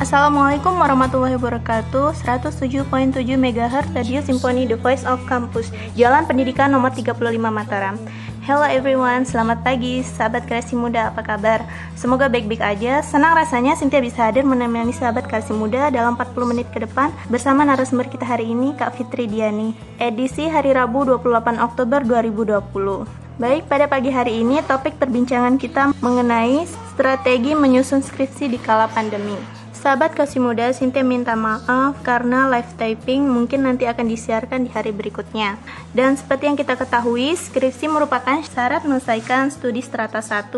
Assalamualaikum warahmatullahi wabarakatuh. 107.7 MHz Radio Simponi The Voice of Campus, Jalan Pendidikan nomor 35 Mataram. Hello everyone, selamat pagi sahabat kreasi muda, apa kabar? Semoga baik-baik aja. Senang rasanya Cynthia bisa hadir menemani sahabat kreasi muda dalam 40 menit ke depan bersama narasumber kita hari ini, Kak Fitri Diani. Edisi hari Rabu 28 Oktober 2020. Baik, pada pagi hari ini topik perbincangan kita mengenai strategi menyusun skripsi di kala pandemi. Sahabat kasih muda, Cynthia minta maaf karena live typing mungkin nanti akan disiarkan di hari berikutnya. Dan seperti yang kita ketahui, skripsi merupakan syarat menyelesaikan studi strata 1.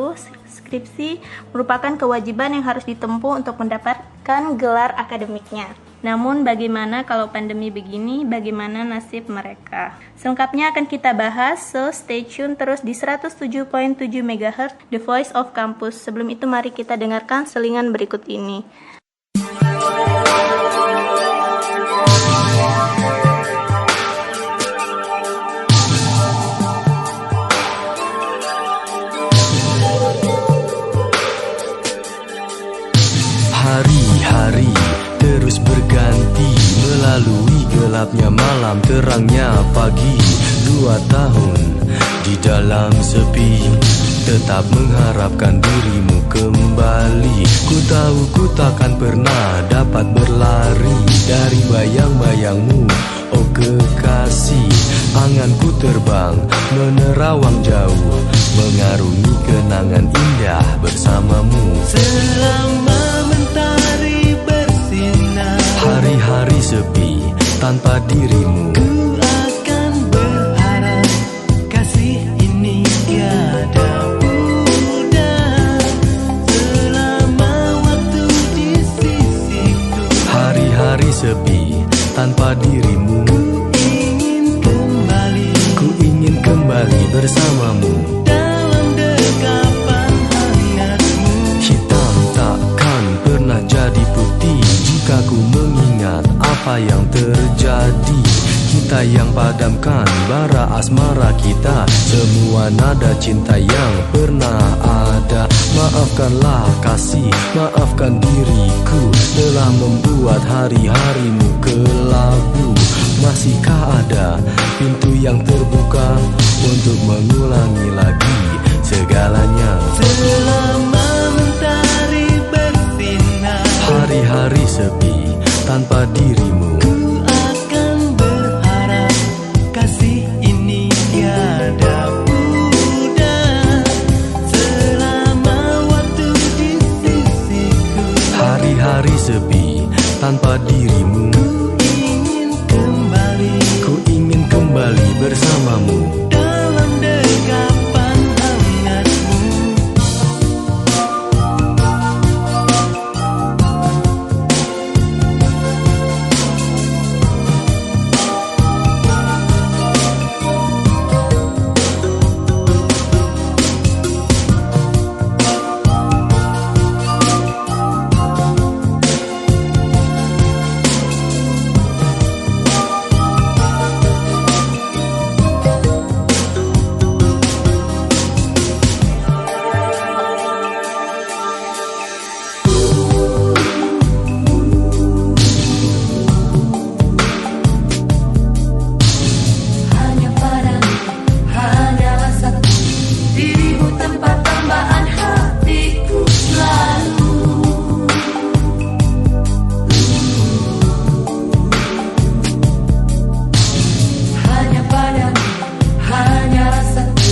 Skripsi merupakan kewajiban yang harus ditempuh untuk mendapatkan gelar akademiknya. Namun bagaimana kalau pandemi begini, bagaimana nasib mereka? Selengkapnya akan kita bahas, so stay tune terus di 107.7 MHz The Voice of Campus. Sebelum itu mari kita dengarkan selingan berikut ini. Hari-hari terus berganti, melalui gelapnya malam, terangnya pagi. 2 tahun di dalam sepi, tetap mengharapkan dirimu kembali. Ku tahu ku takkan pernah dapat berlari dari bayang-bayangmu, oh kekasih. Anganku terbang menerawang jauh, mengarungi kenangan indah bersamamu. Selama mentari bersinar, hari-hari sepi tanpa dirimu. ku akan berharap kasih ini tiada pudar. Selama waktu di sisiku, Hari-hari sepi tanpa dirimu. Ku ingin kembali bersamamu dalam dekapan hangatmu. Hitam takkan pernah jadi putih jika ku mengingat apa yang terjadi. Kita yang padamkan bara asmara kita, semua nada cinta yang pernah ada. Maafkanlah kasih, maafkan diriku telah membuat hari-harimu kelabu. Masihkah ada pintu yang terbuka untuk mengulangi lagi segalanya? Selama mentari bersinar, Hari-hari sepi tanpa dirimu. ku akan berharap kasih ini tiada pudar. Selama waktu di sisiku, Hari-hari sepi tanpa dirimu. Ku ingin kembali bersamamu dalam dekapan hangatmu. Hanya padamu, hanyalah satu, dirimu tempat tambahan hatiku selalu. Hanya padamu, hanyalah satu,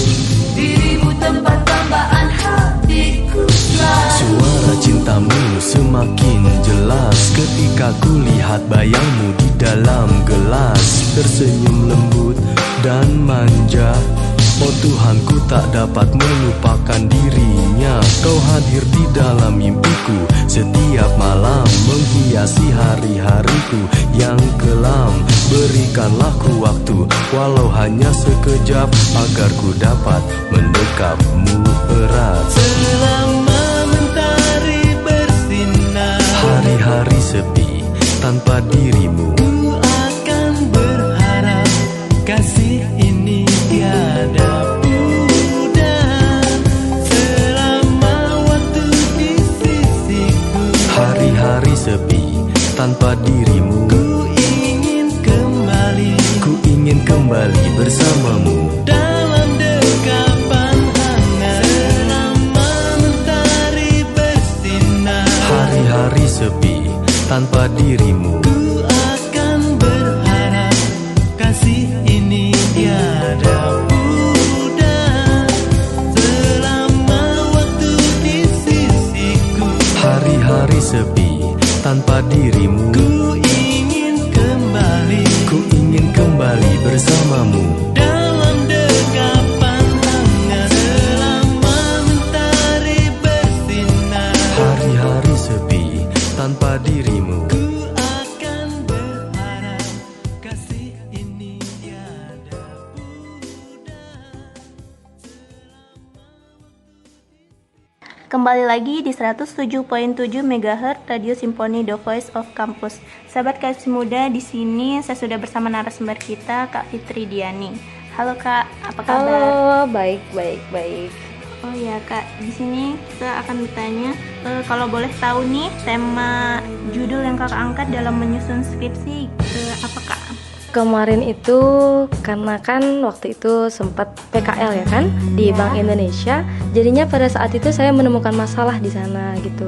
dirimu tempat tambahan hatiku selalu. Suara cintamu semakin jelas ketika ku lihat bayangmu di dalam gelas. Tersenyum lembut dan manja, oh Tuhan, ku tak dapat melupakan dirinya. Kau hadir di dalam mimpiku setiap malam, menghiasi hari-hariku yang kelam. Berikanlah ku waktu, walau hanya sekejap, agar ku dapat mendekapmu erat. Selama mentari bersinar, Hari-hari sepi tanpa dirimu. ku akan berharap kasih ini tiada pudar. Selama waktu di sisiku, Hari-hari sepi tanpa dirimu. Ku ingin kembali bersamamu dalam dekapan hangat selama mentari bersinar. Hari-hari sepi tanpa dirimu. Ku akan berharap kasih ini tiada pudar selama waktu di sisiku. Hari-hari sepi tanpa dirimu. Ku ingin kembali bersamamu dalam dekapan hangat selama mentari bersinar. Hari-hari sepi tanpa dirimu. Ku akan berharap kasih ini tiada pudar. Kembali lagi di 107.7 MHz Radio Simponi The Voice of Campus. Sahabat Kreasi Muda, di sini saya sudah bersama narasumber kita, Kak Fitri Diani. Halo Kak, apa kabar? Halo, baik. Oh ya Kak, di sini kita akan bertanya, kalau boleh tahu nih tema judul yang Kakak angkat dalam menyusun skripsi apa Kak? Kemarin itu karena kan waktu itu sempat PKL ya kan di Bank Indonesia. Jadinya pada saat itu saya menemukan masalah di sana gitu.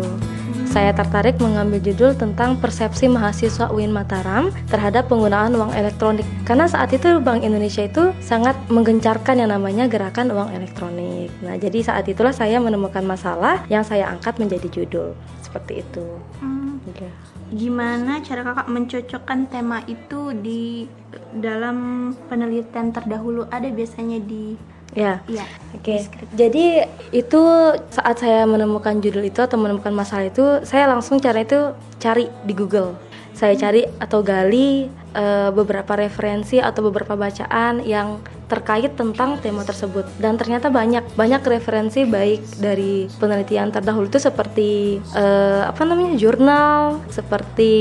Saya tertarik mengambil judul tentang persepsi mahasiswa UIN Mataram terhadap penggunaan uang elektronik. Karena saat itu Bank Indonesia itu sangat menggencarkan yang namanya gerakan uang elektronik. Nah, jadi saat itulah saya menemukan masalah yang saya angkat menjadi judul. Seperti itu. Ya. Gimana cara Kakak mencocokkan tema itu di dalam penelitian terdahulu? Ada biasanya di Ya, iya. Oke. Jadi itu saat saya menemukan judul itu atau menemukan masalah itu, saya langsung cari di Google. Saya cari atau gali beberapa referensi atau beberapa bacaan yang terkait tentang tema tersebut, dan ternyata banyak referensi baik dari penelitian terdahulu itu seperti jurnal, seperti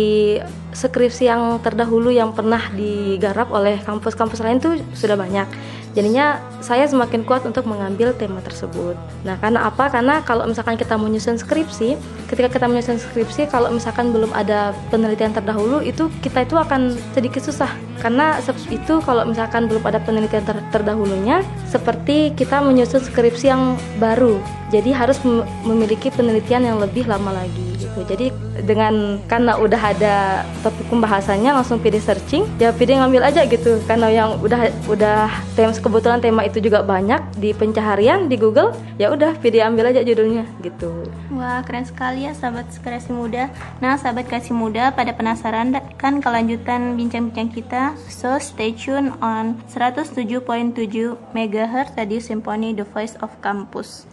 skripsi yang terdahulu yang pernah digarap oleh kampus-kampus lain tuh sudah banyak. Jadinya saya semakin kuat untuk mengambil tema tersebut. Nah, karena apa? Karena kalau misalkan kita menyusun skripsi, ketika kita menyusun skripsi, kalau misalkan belum ada penelitian terdahulu, itu kita itu akan sedikit susah. Karena itu kalau misalkan belum ada penelitian terdahulunya, seperti kita menyusun skripsi yang baru. Jadi harus memiliki penelitian yang lebih lama lagi gitu. Jadi karena udah ada topik pembahasannya, langsung PD searching, ya PD ngambil aja gitu. Karena yang udah kebetulan tema itu juga banyak di pencaharian di Google, ya udah PD ambil aja judulnya gitu. Wah, keren sekali ya sahabat Kreasi Muda. Nah, sahabat Kreasi Muda, pada penasaran kan kelanjutan bincang-bincang kita? So stay tune on 107.7 MHz Radio Simponi The Voice of Campus.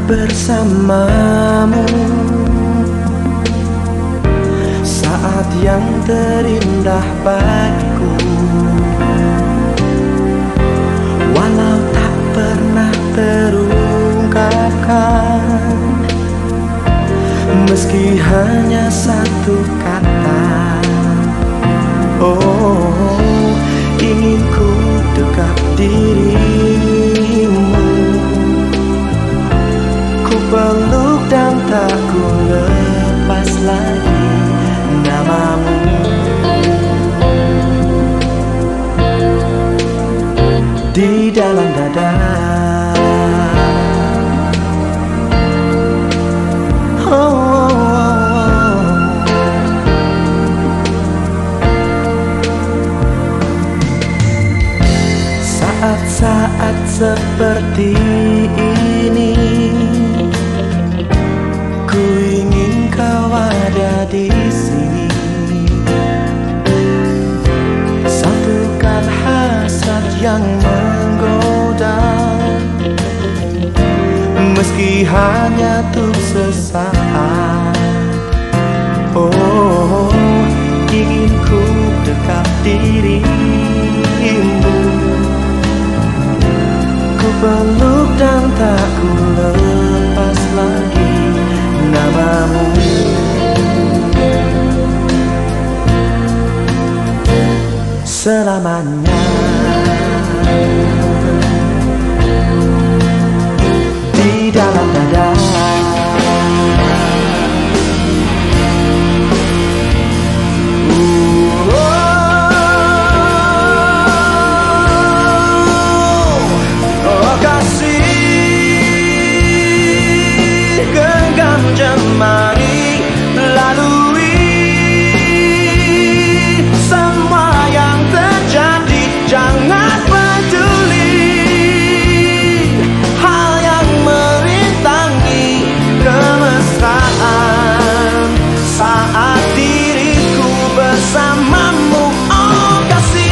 Bersamamu, saat yang terindah bagiku, walau tak pernah terungkapkan, meski hanya satu kata. Oh, ingin ku dekat dirimu, peluk dan tak ku lepas lagi namamu. Di dalam dada, oh, oh, oh. Saat-saat seperti ini, ku ingin kau ada di sini. Satukan hasrat yang menggoda, meski pergi hanya untuk sesaat. Oh, ingin ku dekat dirimu, ku peluk dan tak ku lepas lagi namamu. Selamanya di dalam dada. Oh kasih, genggam jemari, lalui semua yang terjadi. Jangan peduli hal yang merintangi kemesraan saat diriku bersamamu. Oh kasih,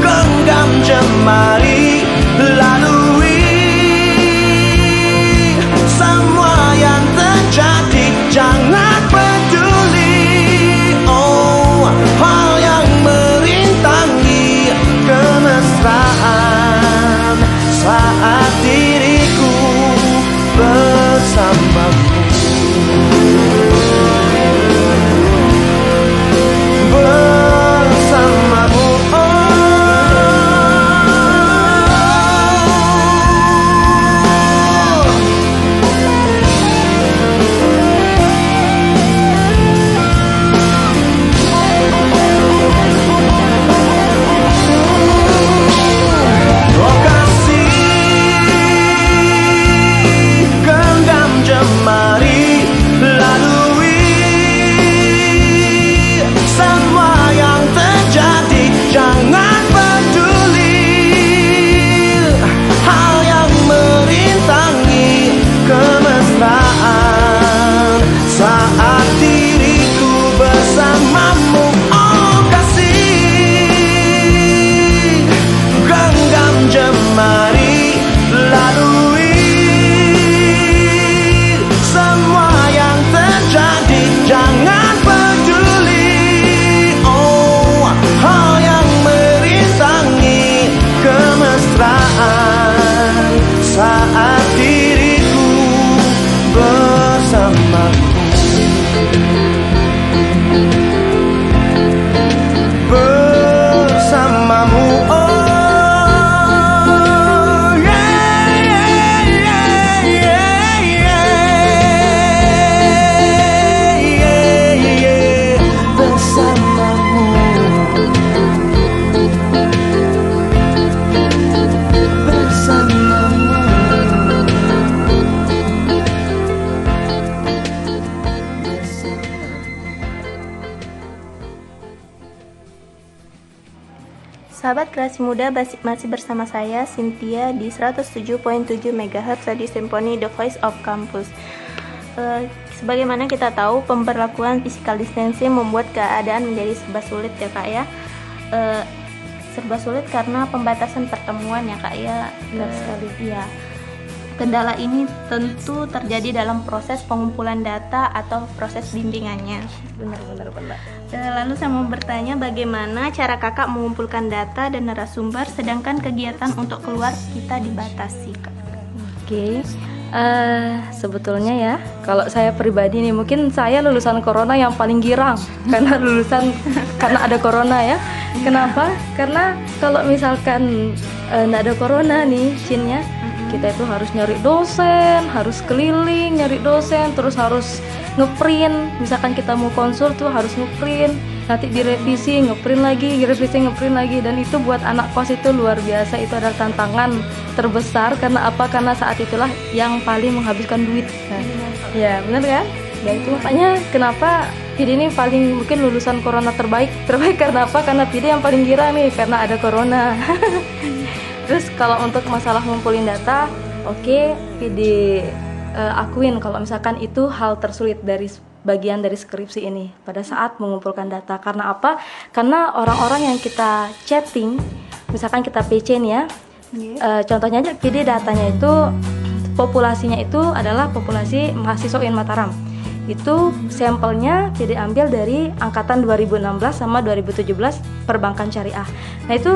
genggam jemari, lalui semua yang terjadi. Jangan peduli oh hal yang merintangi kemesraan saat diriku bersamamu. Bersamamu, oh kasih, genggam jemari, lalui semua yang terjadi. Jangan peduli hal yang merintangi kemesraan saat diriku bersamamu. Oh kasih, genggam jemari, lalui semua yang terjadi. Jangan peduli oh hal yang merintangi kemesraan saat diriku bersamamu. Bersamamu, oh yeah, yeah, yeah, yeah, yeah, yeah. Bersamamu, bersamamu. Sahabat Kreasi Muda, masih bersama saya Cynthia di 107.7 MHz Radio Symphony The Voice of Campus. Sebagaimana kita tahu, pemberlakuan physical distancing membuat keadaan menjadi serba sulit ya kak ya. Serba sulit karena pembatasan pertemuan ya kak ya. Benar sekali. Iya. Kendala ini tentu terjadi dalam proses pengumpulan data atau proses bimbingannya. Benar. Lalu saya mau bertanya, bagaimana cara kakak mengumpulkan data dan narasumber sedangkan kegiatan untuk keluar kita dibatasi kak? Oke, sebetulnya ya, kalau saya pribadi nih, mungkin saya lulusan corona yang paling girang karena karena ada corona ya. Kenapa? Karena kalau misalkan nggak ada corona nih, Cinnya, kita itu harus nyari dosen, harus keliling nyari dosen, terus harus ngeprint. Misalkan kita mau konsul tuh harus ngeprint, nanti direvisi, ngeprint lagi, dan itu buat anak kos itu luar biasa. Itu adalah tantangan terbesar. Karena apa? Karena saat itulah yang paling menghabiskan duit. Ya benar kan? Ya itu makanya kenapa Pidi ini paling mungkin lulusan corona terbaik karena apa? Karena Pidi yang paling gira nih karena ada corona. Terus kalau untuk masalah ngumpulin data, oke, Pidi akuin kalau misalkan itu hal tersulit dari bagian dari skripsi ini pada saat mengumpulkan data. Karena apa? Karena orang-orang yang kita chatting, misalkan kita PC nih ya, Contohnya aja PD datanya itu populasinya itu adalah populasi mahasiswa UIN Mataram. Itu sampelnya PD ambil dari angkatan 2016 sama 2017 perbankan syariah. Nah itu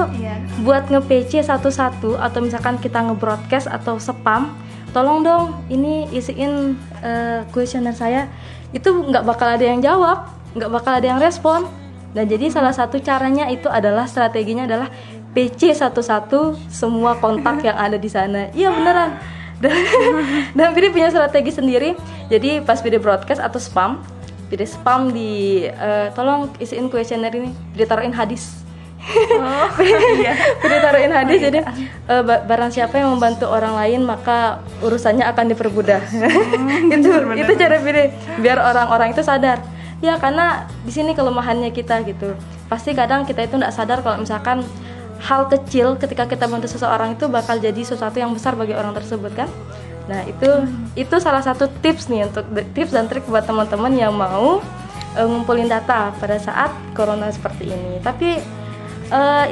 buat nge-PC satu-satu atau misalkan kita nge-broadcast atau spam, tolong dong ini isiin kuesioner saya, itu nggak bakal ada yang jawab, nggak bakal ada yang respon. Nah jadi salah satu caranya itu adalah strateginya adalah PC satu-satu semua kontak yang ada di sana. Iya beneran. Dan PD punya strategi sendiri. Jadi pas PD broadcast atau spam, PD spam di tolong isiin kuesioner ini, PD taruhin hadis. PD taruhin hadis. Jadi barang siapa yang membantu orang lain maka urusannya akan dipermudah. Itu cara PD biar orang-orang itu sadar. Ya karena di sini kelemahannya kita gitu. Pasti kadang kita itu nggak sadar kalau misalkan hal kecil ketika kita bantu seseorang itu bakal jadi sesuatu yang besar bagi orang tersebut kan. Nah itu salah satu tips nih, untuk tips dan trik buat teman-teman yang mau ngumpulin data pada saat corona seperti ini. Tapi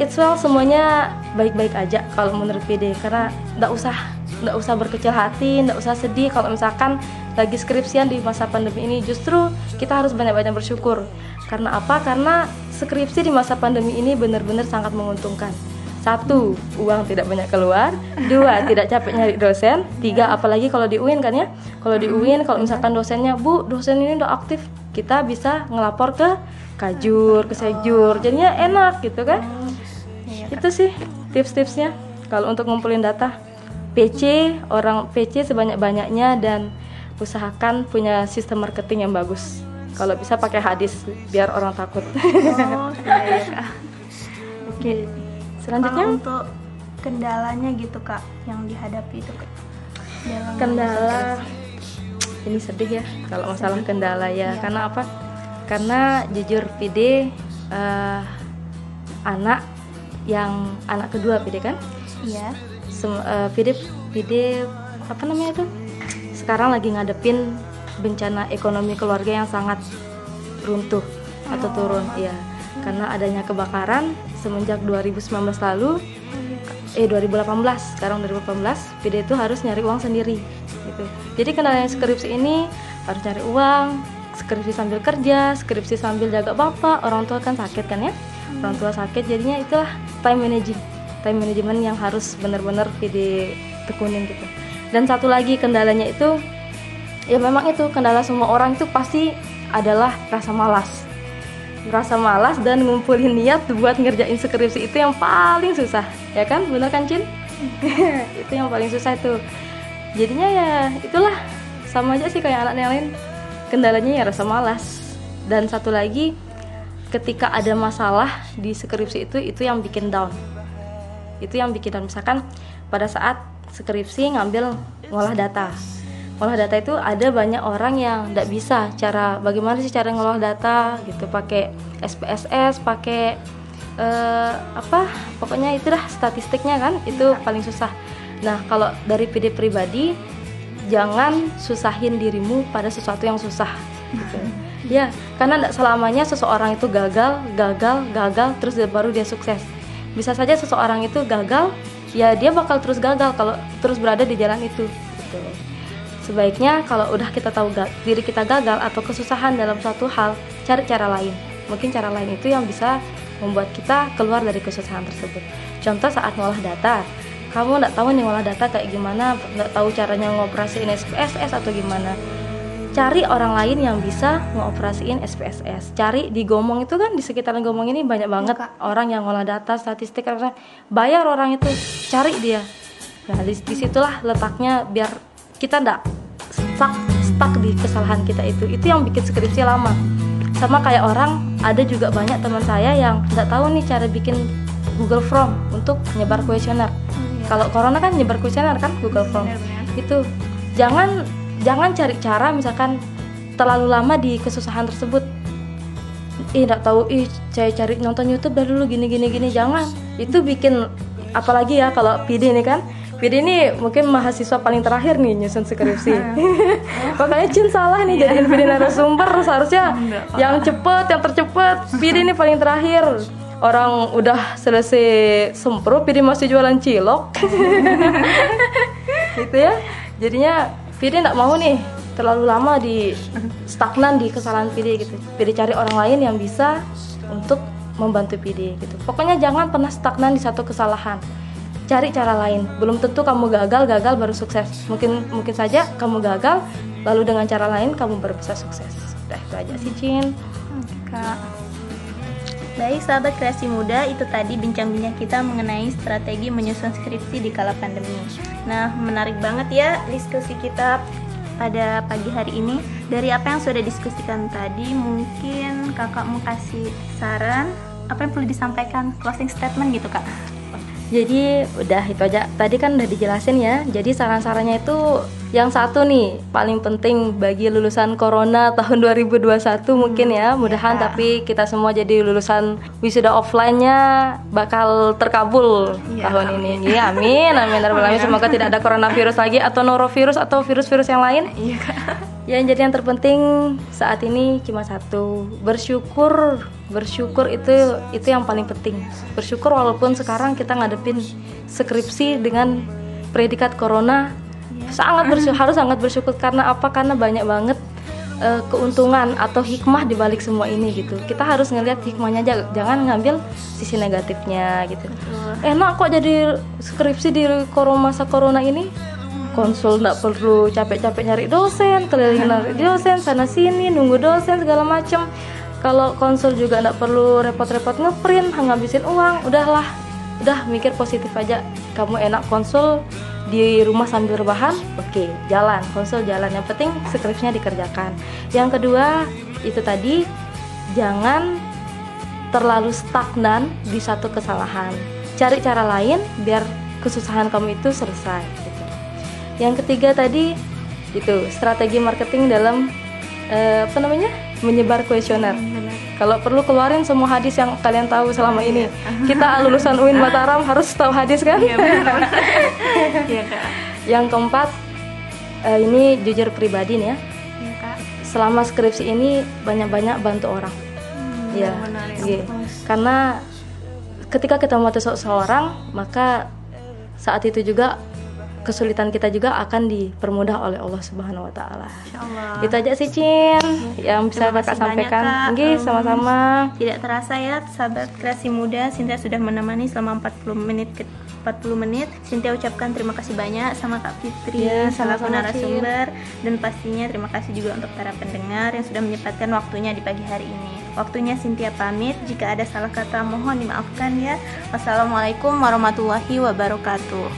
it's well, semuanya baik-baik aja kalau menurut PD, karena nggak usah berkecil hati, nggak usah sedih kalau misalkan lagi skripsian di masa pandemi ini. Justru kita harus banyak-banyak bersyukur. Karena apa? Karena skripsi di masa pandemi ini benar-benar sangat menguntungkan. 1, uang tidak banyak keluar. 2, tidak capek nyari dosen. 3, apalagi kalau di UIN kan ya. Kalau di UIN, kalau misalkan dosennya, Bu, dosen ini udah aktif, kita bisa ngelapor ke Kajur, ke Sekjur. Jadinya enak gitu kan. Itu sih tips-tipsnya kalau untuk ngumpulin data. PC sebanyak-banyaknya dan usahakan punya sistem marketing yang bagus. Kalau bisa pakai hadis biar orang takut. Oke. Selanjutnya kalau untuk kendalanya gitu Kak yang dihadapi itu Kak. Kendala ini sedih ya kalau masalah kendala ya. Karena apa? Karena jujur PD anak kedua PD kan? Iya. PD apa namanya tuh? Sekarang lagi ngadepin bencana ekonomi keluarga yang sangat runtuh atau turun, ya. Karena adanya kebakaran semenjak 2019 lalu, 2018, sekarang 2018, PD itu harus nyari uang sendiri, gitu. Jadi kendalanya skripsi ini harus nyari uang, skripsi sambil kerja, skripsi sambil jaga bapak, orang tua kan sakit kan ya, orang tua sakit, jadinya itulah time management yang harus benar-benar PD tekunin gitu. Dan satu lagi kendalanya itu, ya memang itu kendala semua orang itu pasti adalah rasa malas dan ngumpulin niat buat ngerjain skripsi itu yang paling susah, ya kan, bener kan Cin? Itu yang paling susah itu. Jadinya ya itulah, sama aja sih kayak anak yang lain, kendalanya ya rasa malas. Dan satu lagi, ketika ada masalah di skripsi itu yang bikin down. Misalkan pada saat skripsi ngambil ngolah data itu ada banyak orang yang nggak bisa bagaimana sih cara ngolah data gitu, pakai SPSS, pakai pokoknya itu dah statistiknya kan, itu paling susah. Nah kalau dari PD pribadi, jangan susahin dirimu pada sesuatu yang susah gitu. Ya karena nggak selamanya seseorang itu gagal terus baru dia sukses. Bisa saja seseorang itu gagal, ya dia bakal terus gagal kalau terus berada di jalan itu gitu. Sebaiknya kalau udah kita tahu diri kita gagal atau kesusahan dalam suatu hal, cari cara lain. Mungkin cara lain itu yang bisa membuat kita keluar dari kesusahan tersebut. Contoh saat ngolah data, kamu nggak tahu nih ngolah data kayak gimana, nggak tahu caranya ngoperasiin SPSS atau gimana, cari orang lain yang bisa ngoperasiin SPSS. Cari di Gomong itu kan, di sekitaran Gomong ini banyak banget orang yang ngolah data, statistik, bayar orang itu, cari dia. Nah disitulah letaknya biar kita nggak stuck di kesalahan kita itu yang bikin skripsi lama. Sama kayak ada juga banyak teman saya yang nggak tahu nih cara bikin Google Form untuk nyebar kuesioner. Kalau corona kan nyebar kuesioner kan Google Form. Itu jangan cari cara misalkan terlalu lama di kesusahan tersebut. Nggak tahu, saya cari nonton YouTube dah dulu gini, jangan. Itu bikin, apalagi ya kalau PD ini kan, PD ini mungkin mahasiswa paling terakhir nih nyusun skripsi. Makanya Cin salah nih jadiin PD narasumber, seharusnya yang tercepat. PD ini paling terakhir. Orang udah selesai sempro, Pidi masih jualan cilok. Gitu ya. Jadinya Pidi nggak mau nih terlalu lama di stagnan di kesalahan Pidi gitu. Pidi cari orang lain yang bisa untuk membantu Pidi gitu. Pokoknya jangan pernah stagnan di satu kesalahan. Cari cara lain. Belum tentu kamu gagal baru sukses. Mungkin saja kamu gagal, lalu dengan cara lain kamu baru bisa sukses. Udah itu aja sih, Cin. Oke, Kak. Baik sahabat kreasi muda, itu tadi bincang-bincang kita mengenai strategi menyusun skripsi di kala pandemi. Nah, menarik banget ya diskusi kita pada pagi hari ini. Dari apa yang sudah diskusikan tadi, mungkin kakak mau kasih saran, apa yang perlu disampaikan, closing statement gitu kak? Jadi udah itu aja. Tadi kan udah dijelasin ya. Jadi saran-sarannya itu yang satu nih paling penting bagi lulusan Corona tahun 2021 mungkin ya. Mudahan ya, tapi kita semua jadi lulusan wisuda offline-nya bakal terkabul ya, tahun ini. Ya, amin. Amin. Amin. Semoga tidak ada coronavirus lagi atau norovirus atau virus-virus yang lain. Iya kak. Yang jadi yang terpenting saat ini cuma satu, bersyukur itu yang paling penting. Bersyukur walaupun sekarang kita ngadepin skripsi dengan predikat corona, harus sangat bersyukur. Karena apa? Karena banyak banget keuntungan atau hikmah di balik semua ini gitu. Kita harus ngelihat hikmahnya aja, jangan ngambil sisi negatifnya gitu. Enak kok jadi skripsi di masa corona ini. Konsul nggak perlu capek-capek nyari dosen, keliling nyari dosen sana sini, nunggu dosen segala macem. Kalau konsul juga nggak perlu repot-repot ngeprint, ngabisin uang. Udah mikir positif aja. Kamu enak konsul di rumah sambil rebahan, oke, jalan konsul jalan. Yang penting skripsinya dikerjakan. Yang kedua itu tadi, jangan terlalu stagnan di satu kesalahan. Cari cara lain biar kesusahan kamu itu selesai. Gitu. Yang ketiga tadi itu strategi marketing dalam menyebar kuesioner. Kalau perlu keluarin semua hadis yang kalian tahu selama ini. Kita lulusan UIN Mataram harus tahu hadis kan? Iya benar. Iya kak. Yang keempat ini jujur pribadi nih ya. Iya kak. Selama skripsi ini banyak-banyak bantu orang. Iya. Benar ya. Iya. Karena ketika kita membantu seseorang, maka saat itu juga kesulitan kita juga akan dipermudah oleh Allah Subhanahu wa taala. Insyaallah. Itu aja sih, Cin, yang bisa Terima Kakak kasih banyak, sampaikan. Kak. Nggih, sama-sama. Tidak terasa ya sahabat kreasi muda, Cynthia sudah menemani selama 40 menit. Cynthia ucapkan terima kasih banyak sama Kak Fitri Ya, selaku sama-sama, narasumber, dan pastinya terima kasih juga untuk para pendengar yang sudah menyempatkan waktunya di pagi hari ini. Waktunya Cynthia pamit, jika ada salah kata mohon dimaafkan ya. Wassalamualaikum warahmatullahi wabarakatuh.